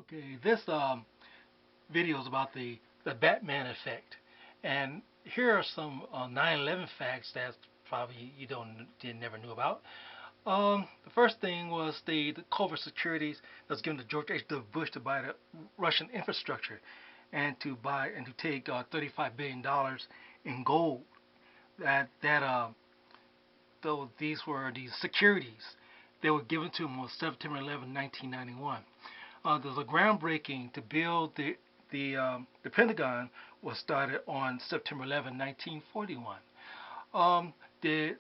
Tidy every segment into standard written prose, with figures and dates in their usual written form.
Okay, this video is about the Batman effect, and here are some 9/11 facts that probably you never knew about. The first thing was the covert securities that was given to George H.W. Bush to buy the Russian infrastructure, and to take $35 billion in gold. That though these were these securities, they were given to him on September 11, 1991. There's a groundbreaking to build the Pentagon was started on September 11, 1941. Um, the,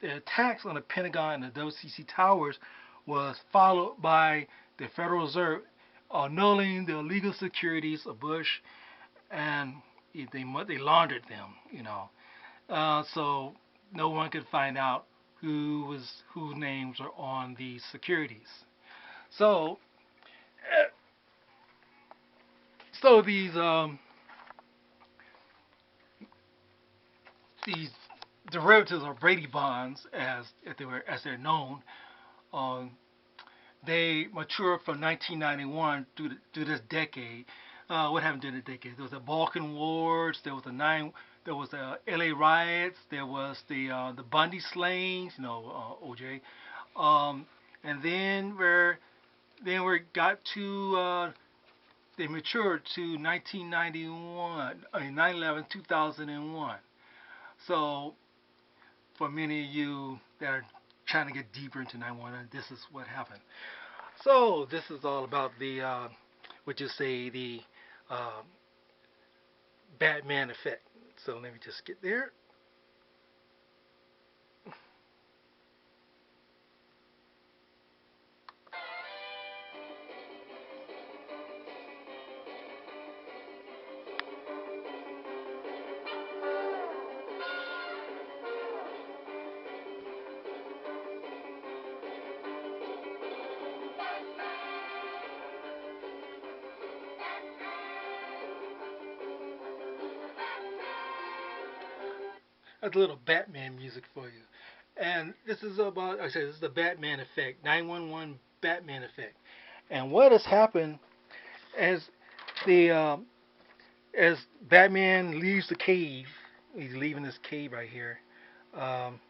the attacks on the Pentagon and the WCC towers was followed by the Federal Reserve annulling the illegal securities of Bush, and they laundered them. So no one could find out whose names are on these securities. So so these derivatives or Brady bonds, as they're known, um, they matured from 1991 through this decade. What happened during the decade? There was the Balkan Wars. There was the L.A. riots. There was the Bundy slayings. OJ. And then we got to they matured to 1991. I mean 9/11 2001. So for many of you that are trying to get deeper into 911, this is what happened. So this is all about the uh, Batman effect. So let me just get there. That's a little Batman music for you. And this is about, like I said, this is the Batman effect, 911 Batman effect. And what has happened as the as Batman leaves the cave, he's leaving this cave right here. Um,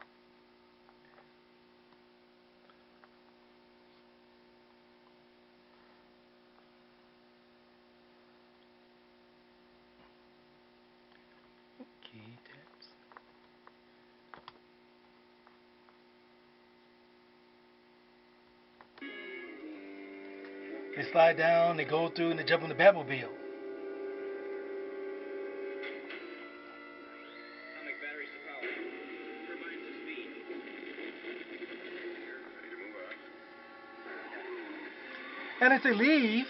key tabs. They slide down, they go through, and they jump in the Batmobile. And as they leave,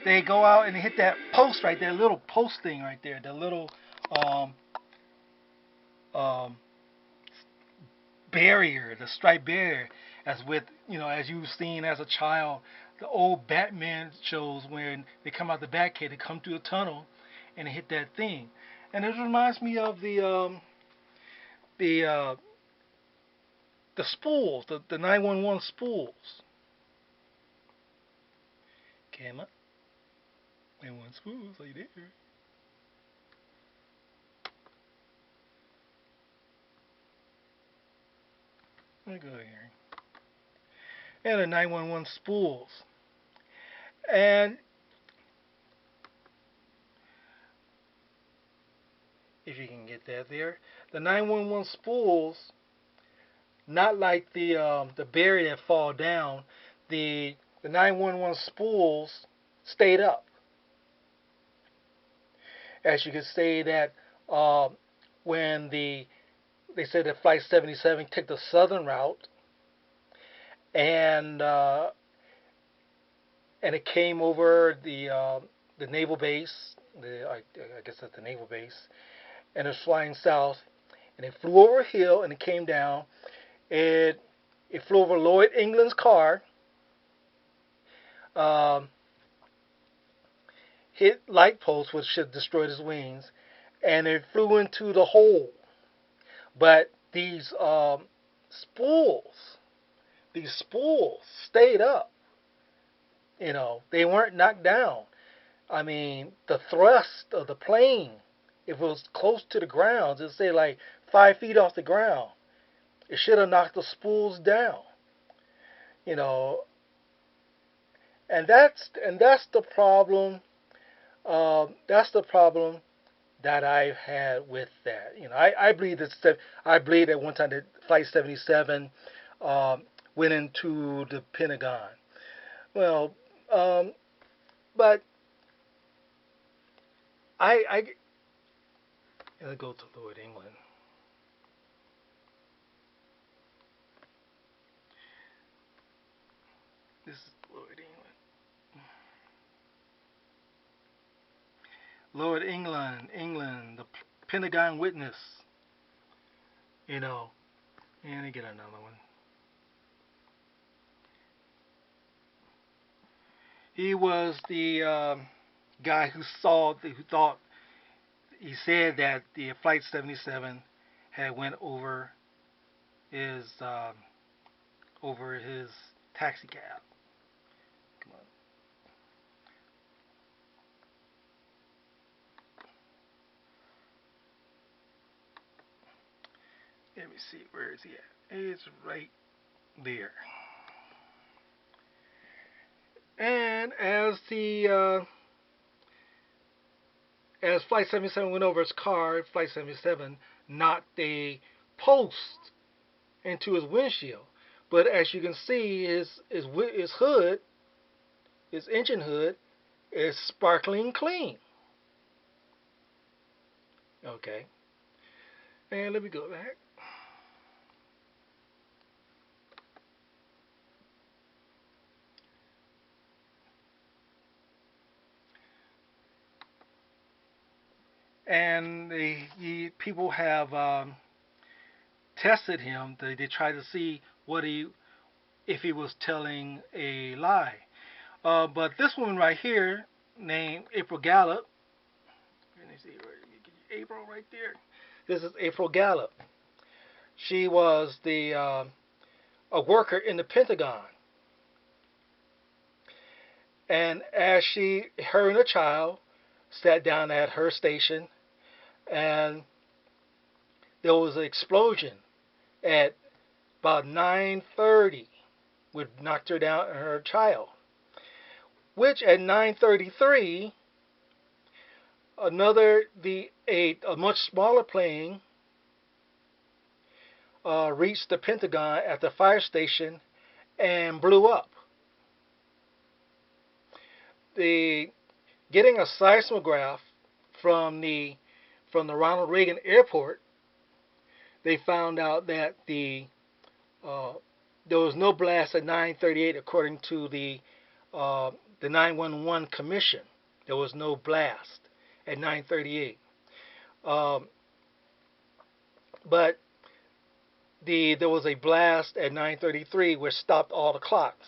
they go out and they hit that post right there, little post thing right there, the little um, um, barrier, the striped barrier, as you've seen as a child, the old Batman shows when they come out the Batcave, they come through a tunnel and they hit that thing, and it reminds me of the the spools, the 911 spools. Camera, 911 spools, are you there? Let me go here. And the 911 spools. And if you can get that there, the 911 spools, not like the barrier that fall down, the 911 spools stayed up. As you can see that when they said that Flight 77 took the southern route, and and it came over the naval base. I guess that's the naval base, and it's flying south, and it flew over a hill and it came down. It it flew over Lloyd England's car, um, hit light posts, which should have destroyed his wings, and it flew into the hole. But these spools these spools stayed up. You know, they weren't knocked down. I mean, the thrust of the plane, if it was close to the ground, let's say like 5 feet off the ground, it should have knocked the spools down. You know, and that's the problem. That's the problem that I've had with that. You know, I believe that one time that Flight 77 um, went into the Pentagon. Well, um, but I let's go to Lord England. This is Lord England. Lord England, England, the Pentagon witness. You know, and I get another one. He was the guy who thought he said that the Flight 77 had went his um, over his taxi cab. Come on, let me see, where is he at? It's right there. And as Flight 77 went over his car, Flight 77 knocked a post into his windshield. But as you can see, his hood, his engine hood, is sparkling clean. Okay, and let me go back. And people have tested him. They tried to see what he if he was telling a lie. But this woman right here, named April Gallup, let me see, April right there. This is April Gallup. She was a worker in the Pentagon, and her and a child sat down at her station, and there was an explosion at about 9:30, which knocked her down and her child. Which at 9:33, a much smaller plane reached the Pentagon at the fire station and blew up. The Getting a seismograph from the Ronald Reagan Airport, they found out that uh, there was no blast at 9:38 according to the 911 commission. There was no blast at 9:38. Um, but there was a blast at 9:33 which stopped all the clocks.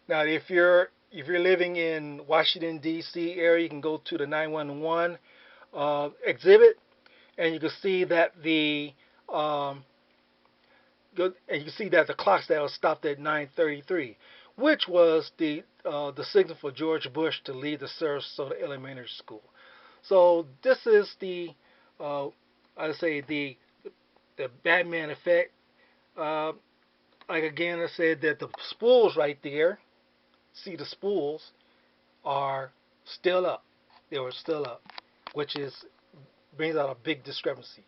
Now, if you're living in Washington D.C. area, you can go to the 911 exhibit, and you can see that um, the clocks that was stopped at 9:33, which was the signal for George Bush to leave the Sarasota Elementary School. So this is uh, I say the Batman effect. Uh, like again, I said that the spools right there, see the spools are still up. They were still up, which is brings out a big discrepancy.